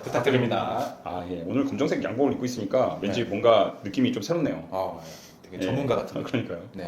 부탁드립니다. 아, 예. 오늘 검정색 양복을 입고 있으니까 왠지 네. 뭔가 느낌이 좀 새롭네요. 되게 예. 전문가 같은. 그러니까요. 네.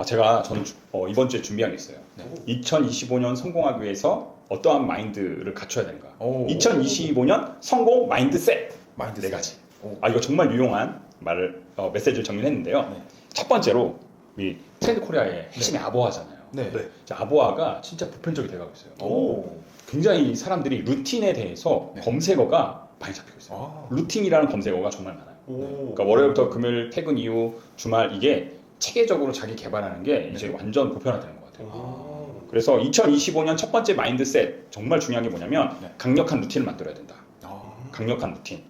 저는 이번 주에 준비한 게 있어요. 네. 2025년 성공하기 위해서 어떠한 마인드를 갖춰야 되는가. 오. 2025년 성공 마인드셋. 마인드 네 가지. 오. 이거 정말 유용한 메시지를 정리했는데요. 네. 첫 번째로 이 트렌드 코리아의 핵심이 아보아잖아요. 네. 아보아가 진짜 보편적이 돼가고 있어요. 오. 굉장히 사람들이 루틴에 대해서 네. 검색어가 많이 잡히고 있어요. 루틴이라는 검색어가 정말 많아요. 그러니까 월요일부터 금요일 퇴근 이후 주말 이게 체계적으로 자기 개발하는 게 이제 완전 보편화되는 것 같아요. 그래서 2025년 첫 번째 마인드셋 정말 중요한 게 뭐냐면 네. 강력한 루틴을 만들어야 된다. 강력한 루틴.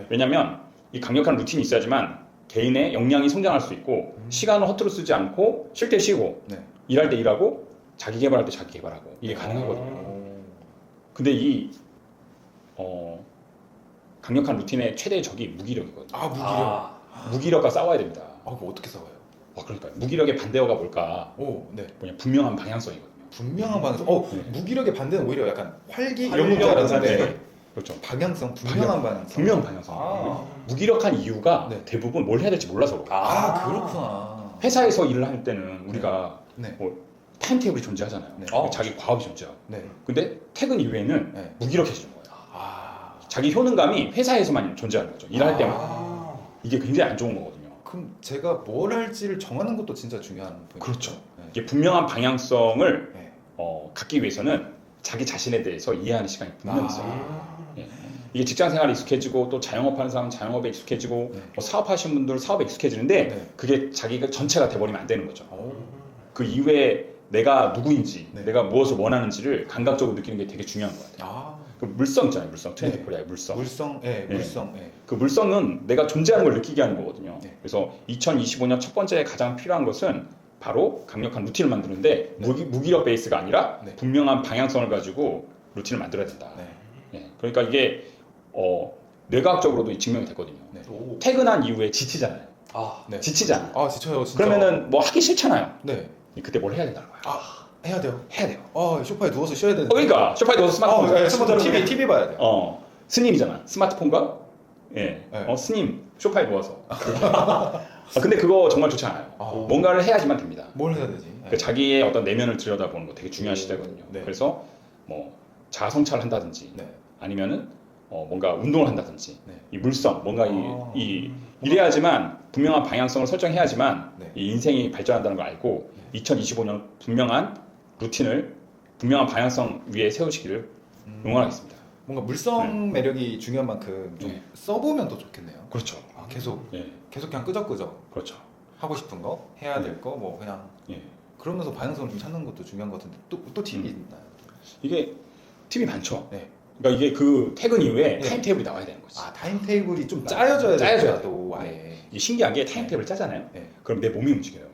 왜냐면 이 강력한 루틴이 있어야지만 개인의 역량이 성장할 수 있고 시간을 허투루 쓰지 않고 쉴 때 쉬고 네. 일할 때 일하고 자기 개발할 때 자기 개발하고 이게 가능하거든요. 근데 이 강력한 루틴의 최대의 적이 무기력이거든요. 무기력. 무기력과 싸워야 됩니다. 그거 어떻게 싸워요? 그러니까요. 무기력의 반대어가 뭘까? 네. 뭐냐 분명한 방향성이거든요. 분명한 방향성. 네. 무기력의 반대는 오히려 약간 활기 이런 활력, 줄 알았는데 네. 그렇죠. 방향성, 분명한 방향성. 분명한 방향성. 무기력한 이유가 네. 대부분 뭘 해야 될지 몰라서 그래요. 그렇구나. 회사에서 일을 할 때는 우리가 네. 뭐 타임테이블이 존재하잖아요. 네. 자기 과업이 존재하고. 네. 근데 퇴근 이후에는 네. 무기력해지는 거예요. 자기 효능감이 회사에서만 존재하는 거죠. 일할 때만. 이게 굉장히 안 좋은 거거든요. 그럼 제가 뭘 할지를 정하는 것도 진짜 중요한 포인트. 그렇죠. 네. 이게 분명한 방향성을 네. 갖기 위해서는 자기 자신에 대해서 이해하는 시간이 분명히 있어요. 예. 이게 직장 생활에 익숙해지고 또 자영업 하는 사람은 자영업에 익숙해지고 네. 사업하시는 분들은 사업에 익숙해지는데 네. 그게 자기가 전체가 돼버리면 안 되는 거죠. 오. 그 이후에 내가 누구인지 네. 내가 무엇을 원하는지를 감각적으로 느끼는 게 되게 중요한 것 같아요. 그 물성 있잖아요. 물성. 트렌드 네. 코리아의 물성. 물성, 물성. 네. 그 물성은 내가 존재하는 걸 느끼게 하는 거거든요. 네. 그래서 2025년 첫 번째 가장 필요한 것은 바로 강력한 루틴을 만드는데 네. 무기력 베이스가 아니라 네. 분명한 방향성을 가지고 루틴을 만들어야 된다. 네. 예, 그러니까 이게 뇌과학적으로도 증명이 됐거든요. 네. 퇴근한 이후에 지치잖아요. 네. 지치잖아. 지쳐요, 진짜. 그러면은 뭐 하기 싫잖아요. 네. 그때 뭘 해야 된다는 거야. 해야 돼요. 해야 돼요. 소파에 누워서 쉬어야 되는데. 그러니까 소파에 누워서 스마트폰 TV 봐야 돼요. 스님이잖아. 스마트폰과 예. 네. 스님 소파에 누워서. 근데 그거 정말 좋지 않아요. 뭔가를 해야지만 됩니다. 뭘 해야 되지? 그 자기의 어떤 내면을 들여다보는 거 되게 중요한 시대거든요. 네. 그래서 뭐 자아 성찰을 한다든지 네. 아니면은 뭔가 운동을 한다든지 네. 이 물성 뭔가 이래야지만 분명한 방향성을 설정해야지만 네. 이 인생이 발전한다는 걸 알고 2025년 분명한 루틴을 분명한 방향성 위에 세우시기를 응원하겠습니다. 뭔가 물성 매력이 중요한 만큼 좀 네. 써보면 더 좋겠네요. 그렇죠. 계속 예, 그냥 끄적끄적 그렇죠. 하고 싶은 거, 해야 될 거, 뭐 그냥 예. 그러면서 방향성을 좀 찾는 것도 중요한 것 같은데 또 팁이 있나요? 이게 팁이 많죠. 네. 그러니까 이게 그 퇴근 이후에 네. 타임테이블이 나와야 되는 거지. 타임테이블이 좀 짜여져야 짜여져야 돼요. 또 아예. 이게 신기한 게 타임테이블 짜잖아요. 네. 그럼 내 몸이 움직여요.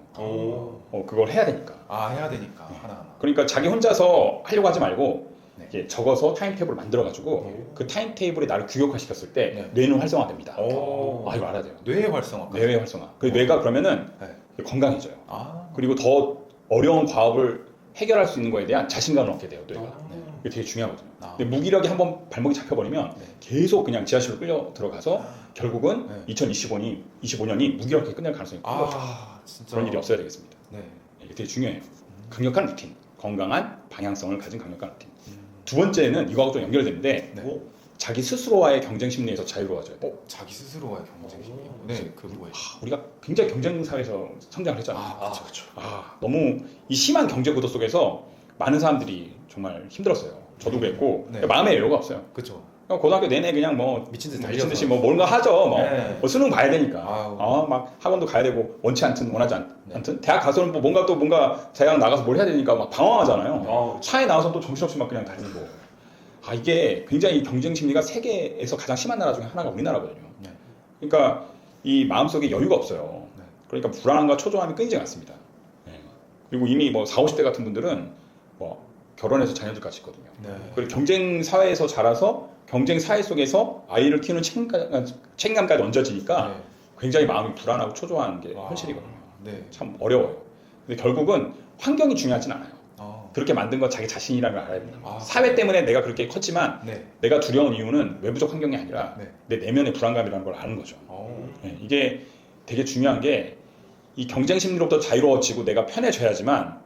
그걸 해야 되니까. 해야 되니까 하나하나. 그러니까 자기 혼자서 하려고 하지 말고 네. 이렇게 적어서 타임테이블을 만들어가지고 그 타임테이블에 나를 규격화시켰을 때 네. 뇌는 활성화됩니다. 오. 이거 알아야 돼요. 뇌의 활성화. 뇌의 활성화. 그 뇌가 그러면은 네. 건강해져요. 아. 그리고 더 어려운 과업을 해결할 수 있는 거에 대한 자신감을 얻게 돼요. 뇌가. 네. 이게 되게 중요하거든요. 아. 근데 무기력이 한번 발목이 잡혀버리면 네. 계속 그냥 지하실로 끌려 들어가서 결국은 네. 2025년이 무기력하게 끝날 가능성이 큰 거죠. 진짜. 그런 일이 없어야 되겠습니다. 네. 이게 되게 중요해요. 강력한 루틴, 건강한 방향성을 가진 강력한 루틴. 두 번째는 이거하고 좀 연결되는데 네. 자기 스스로와의 경쟁 심리에서 자유로워져야 돼요. 자기 스스로와의 경쟁심이요. 네, 그 뭐예요? 우리가 굉장히 경쟁 사회에서 성장을 했잖아요. 그렇죠. 너무 이 심한 경제 구도 속에서 많은 사람들이 정말 힘들었어요. 저도 그랬고 네. 마음의 여유가 없어요. 그렇죠. 그냥 고등학교 내내 그냥 뭐 미친 듯이 미친 듯이 달려서. 뭐 뭔가 하죠. 네. 뭐 수능 봐야 되니까. 아우. 막 학원도 가야 되고 원치 않든 원하지 네. 않든 대학 가서는 뭐 뭔가 대학 나가서 뭘 해야 되니까 막 방황하잖아요. 차에 나와서 또 정신없이 막 그냥 달리고. 이게 굉장히 경쟁 심리가 세계에서 가장 심한 나라 중에 하나가 우리나라거든요. 네. 그러니까 이 마음속에 여유가 없어요. 네. 그러니까 불안함과 초조함이 끊이지 않습니다. 그리고 이미 뭐 40, 50대 같은 분들은 뭐 결혼해서 자녀들까지 있거든요. 네. 그리고 경쟁 사회에서 자라서 경쟁 사회 속에서 아이를 키우는 책임감까지 얹어지니까 네. 굉장히 마음이 불안하고 초조한 게 현실이거든요. 네. 참 어려워요. 근데 결국은 환경이 중요하진 않아요. 그렇게 만든 건 자기 자신이라는 걸 알아야 됩니다. 아. 사회 때문에 내가 그렇게 컸지만 네. 내가 두려운 이유는 외부적 환경이 아니라 네. 내 내면의 불안감이라는 걸 아는 거죠. 네, 이게 되게 중요한 게 이 경쟁 심리로부터 자유로워지고 내가 편해져야지만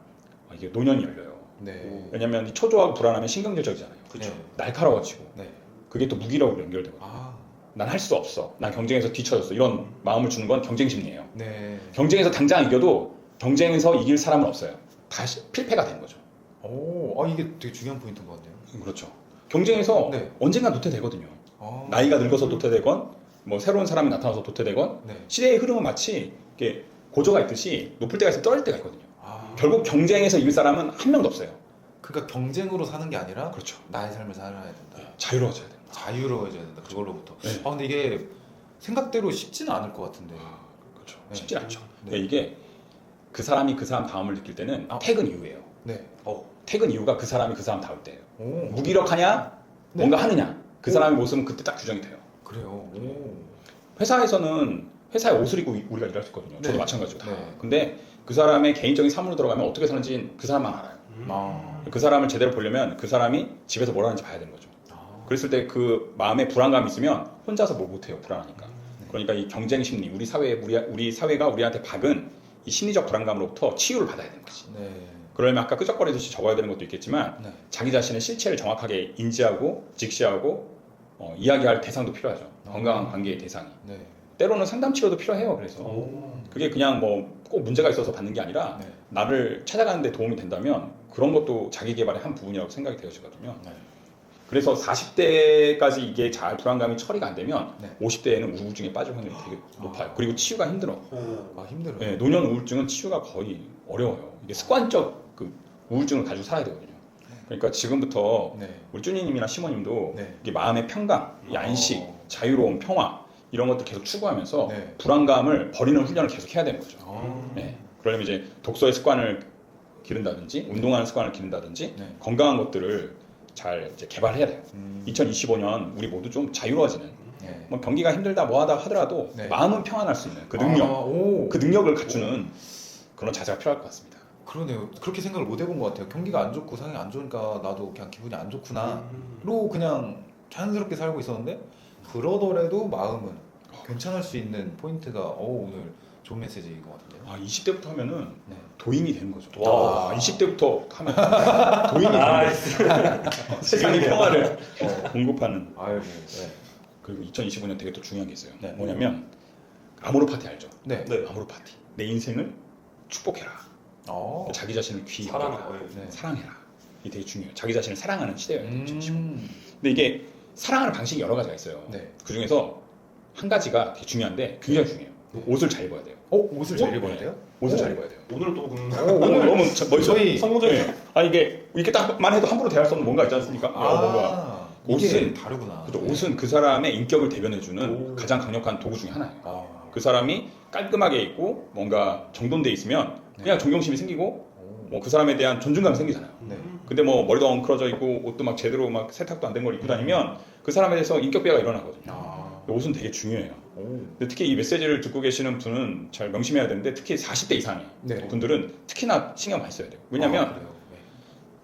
이게 노년이 열려요. 네. 왜냐면 이 초조하고 불안하면 신경질적이잖아요. 그렇죠. 날카로워지고 네. 그게 또 무기력으로 연결되거든요. 아. 난 할 수 없어. 난 경쟁에서 뒤처졌어. 이런 마음을 주는 건 경쟁 심리예요. 네. 경쟁에서 당장 이겨도 경쟁에서 이길 사람은 없어요. 다시 필패가 되는 거죠. 오, 이게 되게 중요한 포인트인 것 같네요. 그렇죠. 경쟁에서 네. 언젠가 도태되거든요. 아. 나이가 늙어서 도태되건 뭐 새로운 사람이 나타나서 도태되건 네. 시대의 흐름은 마치 이렇게 고조가 있듯이 높을 때가 있으면 떨어질 때가 있거든요. 아. 결국 경쟁에서 이길 사람은 한 명도 없어요. 그러니까 경쟁으로 사는 게 아니라 그렇죠. 나의 삶을 살아야 된다. 자유로워져야 돼요. 자유로워져야 된다. 그걸로부터. 네. 근데 이게 생각대로 쉽지는 않을 것 같은데. 그렇죠. 네. 쉽지 않죠. 네. 근데 이게 그 사람이 그 사람 다음을 느낄 때는 퇴근 이후예요. 네. 퇴근 이후가 그 사람이 그 사람 다울 때예요. 오. 무기력하냐? 네. 뭔가 하느냐? 그 오. 사람의 모습은 그때 딱 규정이 돼요. 그래요. 오. 회사에서는 회사에 옷을 입고 우리가 일할 수 있거든요. 네. 저도 마찬가지고 다. 네. 근데 그 사람의 개인적인 사무로 들어가면 어떻게 사는지 그 사람만 알아요. 아. 그 사람을 제대로 보려면 그 사람이 집에서 뭘 하는지 봐야 되는 거죠. 아. 그랬을 때 그 마음에 불안감이 있으면 혼자서 뭐 못해요. 불안하니까. 네. 그러니까 이 경쟁 심리, 우리 사회가 우리한테 박은 이 심리적 불안감으로부터 치유를 받아야 되는 거지. 네. 그러려면 아까 끄적거리듯이 적어야 되는 것도 있겠지만 네. 자기 자신의 실체를 정확하게 인지하고 직시하고 이야기할 대상도 필요하죠. 건강한 관계의 대상이. 네. 때로는 상담 치료도 필요해요. 그래서 그게 그냥 뭐 꼭 문제가 있어서 받는 게 아니라 네. 나를 찾아가는 데 도움이 된다면 그런 것도 자기 개발의 한 부분이라고 생각이 되어지거든요. 네. 그래서 40대까지 이게 잘 불안감이 처리가 안 되면 네. 50대에는 우울증에 빠질 확률이 되게 높아요. 그리고 치유가 힘들어. 아, 힘들어요. 네, 노년 우울증은 치유가 거의 어려워요. 이게 습관적 그 우울증을 가지고 살아야 되거든요. 그러니까 지금부터 네. 우리 쭈니님이나 시모님도 네. 이게 마음의 평강, 이 안식, 자유로움, 평화 이런 것들 계속 추구하면서 네. 불안감을 버리는 훈련을 계속 해야 되는 거죠. 아. 네. 그러려면 이제 독서의 습관을 기른다든지 운동하는 습관을 기른다든지 네. 건강한 것들을 잘 이제 개발해야 돼요. 2025년 우리 모두 좀 자유로워지는 네. 뭐 경기가 힘들다 뭐하다 하더라도 네. 마음은 평안할 수 있는 그 능력, 아, 오. 그 능력을 갖추는 그런 자세가 필요할 것 같습니다. 그러네요. 그렇게 생각을 못 해본 것 같아요. 경기가 안 좋고 상황이 안 좋으니까 나도 그냥 기분이 안 좋구나로 그냥 자연스럽게 살고 있었는데 그러더라도 마음은 괜찮을 수 있는 포인트가 오늘 좋은 메시지인 것 같은데요. 20대부터 하면은 네. 도인이 되는 거죠. 와. 20대부터 하면 도인이 되는 거죠. 세상의 평화를 공급하는. 아이고. 네. 그리고 2025년 되게 또 중요한 게 있어요. 네. 뭐냐면 아모르 파티 알죠? 네. 네. 아모르 파티. 내 인생을 축복해라. 자기 자신을 귀히 여겨라. 네. 사랑해라. 이게 되게 중요해요. 자기 자신을 사랑하는 시대예요. 2025. 음. 근데 이게 사랑하는 방식이 여러 가지가 있어요. 네. 그 중에서 한 가지가 되게 중요한데 굉장히 중요해요. 옷을 잘 입어야 돼요. 옷을 잘 옷? 입어야 돼요? 옷을 오. 잘 입어야 돼요. 오늘 또 오늘 너무 멋있어요. 저희 성공적이죠. 네. 이게 이렇게 딱만 해도 함부로 대할 수 없는 뭔가 있지 않습니까? 뭔가. 이게 옷은 다르구나. 그죠. 옷은 그 사람의 인격을 대변해주는 오. 가장 강력한 도구 중에 하나예요. 아. 그 사람이 깔끔하게 입고 뭔가 정돈돼 있으면 그냥 존경심이 생기고 오. 뭐 그 사람에 대한 존중감이 생기잖아요. 네. 근데 뭐 머리도 엉클어져 있고 옷도 막 제대로 막 세탁도 안 된 걸 입고 다니면 그 사람에 대해서 인격배가 일어나거든요. 아. 옷은 되게 중요해요. 오. 근데 특히 이 메시지를 듣고 계시는 분은 잘 명심해야 되는데 특히 40대 이상의 네. 분들은 특히나 신경 많이 써야 돼요. 왜냐면 아, 그래요? 네.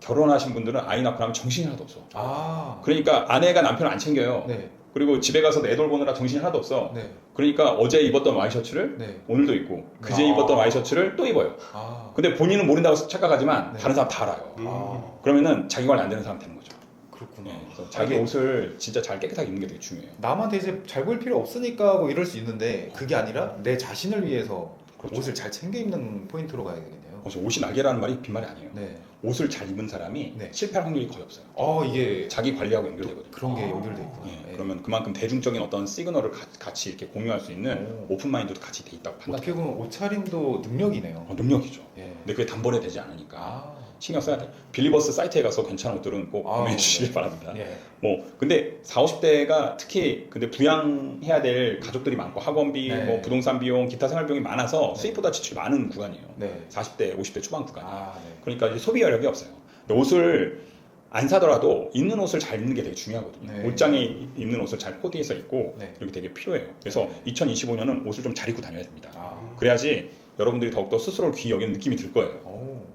결혼하신 분들은 아이 낳고 나면 정신이 하나도 없어. 아. 그러니까 아내가 남편을 안 챙겨요. 네. 그리고 집에 가서 애 돌보느라 정신이 하나도 없어. 네. 그러니까 어제 입었던 와이셔츠를 네. 오늘도 입고 그제 아. 입었던 와이셔츠를 또 입어요. 아. 근데 본인은 모른다고 착각하지만 네. 다른 사람 다 알아요. 아. 그러면은 자기 관리 안 되는 사람 되는 거죠. 그렇구나. 네, 그래서 자기 이게 옷을 진짜 잘 깨끗하게 입는 게 되게 중요해요. 남한테 이제 잘 보일 필요 없으니까 하고 이럴 수 있는데 그게 아니라 내 자신을 위해서 그렇죠. 옷을 잘 챙겨 입는 포인트로 가야 되겠네요. 그래서 옷이 날개라는 말이 빈말이 아니에요. 네. 옷을 잘 입은 사람이 네. 실패할 확률이 거의 없어요. 이게 자기 관리하고 연결되거든요. 그런 게 연결돼 있구나. 예, 네. 그러면 그만큼 대중적인 어떤 시그널을 같이 이렇게 공유할 수 있는 오. 오픈 마인드도 같이 돼 있다고 판단. 어떻게 보면 옷차림도 능력이네요. 능력이죠. 예. 근데 그게 단번에 되지 않으니까 아. 신경 써야 돼요. 빌리버스 사이트에 가서 괜찮은 옷들은 꼭 아, 구매해 주시길 네. 바랍니다. 예. 뭐 근데 40, 50대가 특히 근데 부양해야 될 가족들이 많고 학원비, 네. 뭐 부동산 비용, 기타 생활 비용이 많아서 네. 수입보다 지출이 많은 구간이에요. 네. 40대, 50대 초반 구간. 아, 네. 그러니까 이제 소비 여력이 없어요. 근데 옷을 안 사더라도 입는 옷을 잘 입는 게 되게 중요하거든요. 네. 옷장에 입는 옷을 잘 코디해서 입고 네. 이렇게 되게 필요해요. 그래서 2025년은 옷을 좀 잘 입고 다녀야 됩니다. 아. 그래야지 여러분들이 더욱더 스스로를 귀히 여기는 느낌이 들 거예요. 오.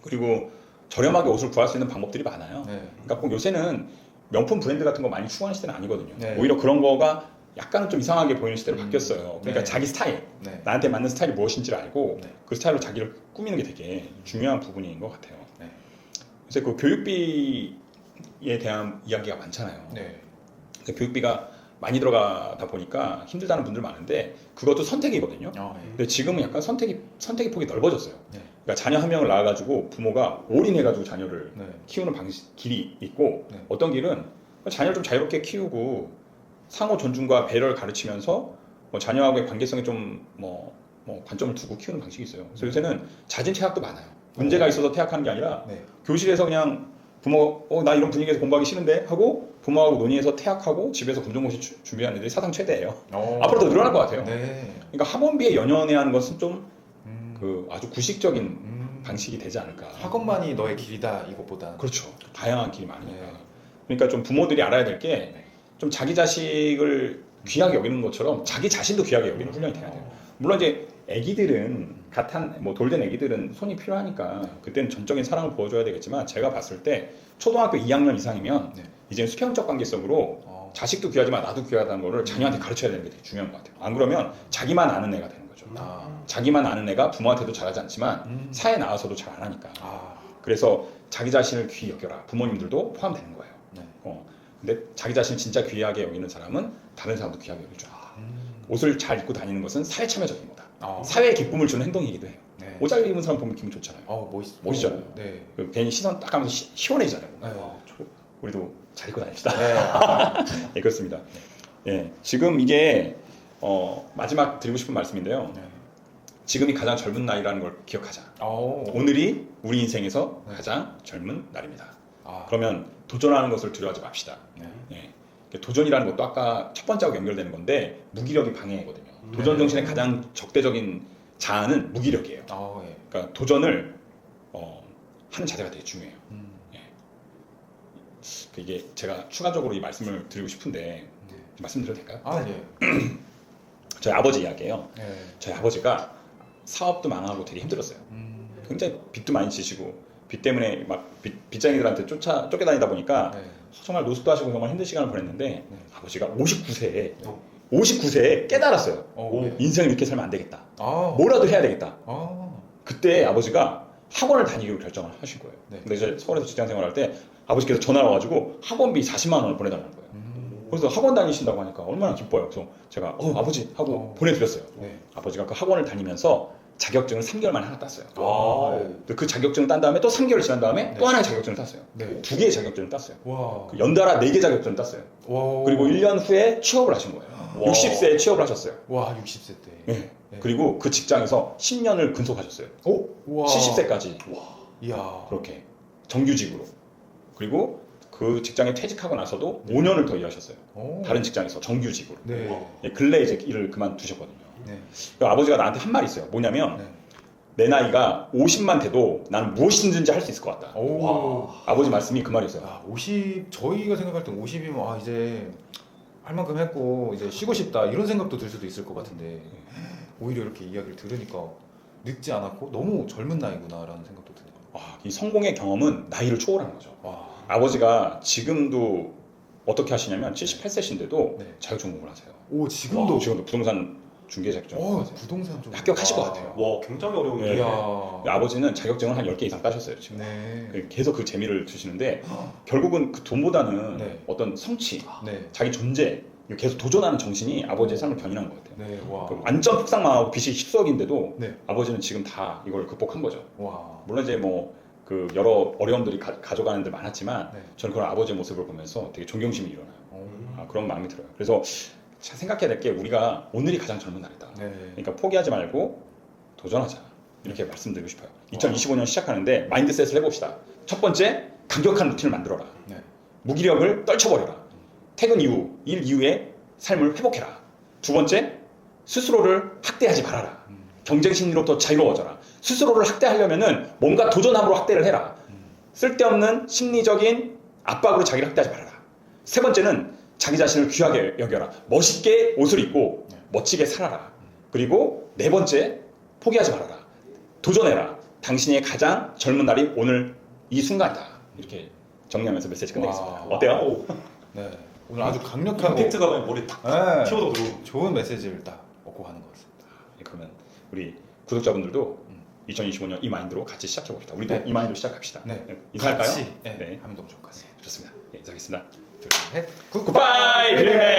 그리고 저렴하게 옷을 구할 수 있는 방법들이 많아요. 네. 그러니까 꼭 요새는 명품 브랜드 같은 거 많이 추구하는 시대는 아니거든요. 네. 오히려 그런 거가 약간은 좀 이상하게 보이는 시대로 바뀌었어요. 그러니까 네. 자기 스타일, 네. 나한테 맞는 스타일이 무엇인지를 알고 네. 그 스타일로 자기를 꾸미는 게 되게 중요한 부분인 것 같아요. 네. 그래서 그 교육비에 대한 이야기가 많잖아요. 네. 그 교육비가 많이 들어가다 보니까 힘들다는 분들 많은데 그것도 선택이거든요. 네. 근데 지금은 약간 선택의 폭이 넓어졌어요. 네. 그러니까 자녀 한 명을 낳아가지고 부모가 올인해가지고 자녀를 네. 키우는 길이 있고 네. 어떤 길은 자녀를 좀 자유롭게 키우고 상호 존중과 배려를 가르치면서 뭐 자녀하고의 관계성에 좀 관점을 두고 키우는 방식이 있어요. 그래서 요새는 자진 퇴학도 많아요. 문제가 있어서 퇴학하는 게 아니라 네. 교실에서 그냥 부모가 나 이런 분위기에서 공부하기 싫은데 하고 부모하고 논의해서 퇴학하고 집에서 검정고시 준비하는 애들이 사상 최대예요. 앞으로 더 늘어날 것 같아요. 네. 그러니까 학원비에 연연해하는 것은 좀 음. 아주 구식적인 방식이 되지 않을까. 학업만이 너의 길이다 이것보다. 그렇죠. 다양한 길이 많으니까. 네. 그러니까 좀 부모들이 알아야 될 게 좀 자기 자식을 귀하게 여기는 것처럼 자기 자신도 귀하게 여기는 훈련이 돼야 돼요. 물론 이제 애기들은 돌된 애기들은 손이 필요하니까 그때는 전적인 사랑을 보여줘야 되겠지만 제가 봤을 때 초등학교 2학년 이상이면 네. 이제 수평적 관계성으로 자식도 귀하지만 나도 귀하다는 거를 자녀한테 가르쳐야 되는 게 되게 중요한 것 같아요. 안 그러면 자기만 아는 애가 되는 거죠. 자기만 아는 애가 부모한테도 잘하지 않지만 사회에 나와서도 잘 안 하니까. 그래서 자기 자신을 귀히 여겨라. 부모님들도 포함되는 거예요. 네. 근데 자기 자신을 진짜 귀하게 여기는 사람은 다른 사람도 귀하게 여기죠. 옷을 잘 입고 다니는 것은 사회 참여적인 거다. 사회에 기쁨을 주는 행동이기도 해요. 네. 옷 잘 입은 사람 보면 기분 좋잖아요. 멋있잖아요. 네. 괜히 시선 딱 하면서 시원해지잖아요. 네. 우리도 잘 입고 다닙시다. 네. 네, 그렇습니다. 예, 지금 이게 마지막 드리고 싶은 말씀인데요. 네. 지금이 가장 젊은 나이라는 걸 기억하자. 오늘이 우리 인생에서 가장 젊은 날입니다. 그러면 도전하는 것을 두려워하지 맙시다. 네. 예. 도전이라는 것도 아까 첫 번째하고 연결되는 건데 무기력이 방해거든요. 도전 정신의 가장 적대적인 자아는 무기력이에요. 예. 그러니까 도전을 하는 자세가 되게 중요해요. 예. 이게 제가 추가적으로 이 말씀을 드리고 싶은데 말씀드려도 될까요? 예. 저희 아버지 이야기예요. 네. 저희 아버지가 사업도 망하고 되게 힘들었어요. 굉장히 빚도 많이 지시고 빚 때문에 막 빚쟁이들한테 쫓겨다니다 보니까 네. 정말 노숙도 하시고 정말 힘든 시간을 보냈는데 아버지가 59세에 깨달았어요. 네. 인생을 이렇게 살면 안 되겠다. 뭐라도 뭐라도 해야 되겠다. 그때 아버지가 학원을 다니기로 결정을 하신 거예요. 네. 근데 이제 서울에서 직장 생활할 때 아버지께서 전화가 와가지고 학원비 40만 원을 보내달라는 거예요. 그래서 학원 다니신다고 하니까 얼마나 기뻐요. 그래서 제가 아버지 하고 보내드렸어요. 네. 아버지가 그 학원을 다니면서 자격증을 3개월 만에 하나 땄어요. 네. 그 자격증을 딴 다음에 또 3개월 지난 다음에 또 하나의 자격증을 땄어요. 네. 2개의 자격증을 땄어요. 와. 그 연달아 4개 자격증을 땄어요. 그리고 1년 후에 취업을 하신 거예요. 60세에 취업을 하셨어요. 와, 60세 때. 네. 그리고 그 직장에서 10년을 근속하셨어요. 와. 70세까지. 이야. 그렇게 정규직으로. 그리고 그 직장에 퇴직하고 나서도 5년을 더 일하셨어요. 다른 직장에서 정규직으로. 네. 근래 이제 일을 그만두셨거든요. 네. 아버지가 나한테 한 말이 있어요. 뭐냐면 네. 내 나이가 50만 돼도 나는 무엇이든지 할 수 있을 것 같다. 아버지 말씀이 그 말이었어요. 50, 저희가 생각할 땐 50이면 이제 할 만큼 했고 이제 쉬고 싶다 이런 생각도 들 수도 있을 것 같은데 오히려 이렇게 이야기를 들으니까 늙지 않았고 너무 젊은 나이구나라는 생각도 드네요. 이 성공의 경험은 나이를 초월하는 거죠. 아버지가 지금도 어떻게 하시냐면 78세신데도 네. 자격증 공부를 하세요. 지금도 부동산 중개 자격증 하세요. 부동산 좀 합격하실 것 같아요. 와, 굉장히 어려운데. 네. 아버지는 자격증을 한 10개 이상 따셨어요. 지금. 네. 계속 그 재미를 두시는데 결국은 그 돈보다는 네. 어떤 성취, 네. 자기 존재, 계속 도전하는 정신이 아버지의 삶을 견인한 것 같아요. 네. 와. 완전 폭삭망하고 빚이 10석인데도 네. 아버지는 지금 다 이걸 극복한 거죠. 와. 물론 이제 그 여러 어려움들이 가져가는 데 많았지만 네. 저는 그런 아버지의 모습을 보면서 되게 존경심이 일어나요. 그런 마음이 들어요. 그래서 생각해야 될 게 우리가 오늘이 가장 젊은 날이다. 네. 그러니까 포기하지 말고 도전하자. 이렇게 말씀드리고 싶어요. 2025년 시작하는데 마인드셋을 해봅시다. 첫 번째, 강력한 루틴을 만들어라. 네. 무기력을 떨쳐버려라. 퇴근 이후, 일 이후에 삶을 회복해라. 두 번째, 스스로를 학대하지 말아라. 경쟁 심리로부터 자유로워져라. 스스로를 학대하려면은 뭔가 도전함으로 학대를 해라. 쓸데없는 심리적인 압박으로 자기를 학대하지 말아라. 세 번째는 자기 자신을 귀하게 여겨라. 멋있게 옷을 입고 멋지게 살아라. 그리고 네 번째, 포기하지 말아라. 도전해라. 당신의 가장 젊은 날이 오늘 이 순간이다. 이렇게 정리하면서 메시지 끝내겠습니다. 와. 어때요? 네. 오늘 아주 강력하고 임팩트가 그냥 머리 탁 네, 튀어도 들어오고. 좋은 메시지를 딱 얻고 가는 것 같습니다. 그러면 우리 구독자분들도 2025년 이 마인드로 같이 시작해 봅시다. 우리도 네. 이 마인드로 시작합시다. 네. 인사할까요? 같이, 네. 네. 하면 너무 좋을 것 같습니다. 좋습니다. 네, 인사하겠습니다. 둘, 셋. 굿바이 빌리맨.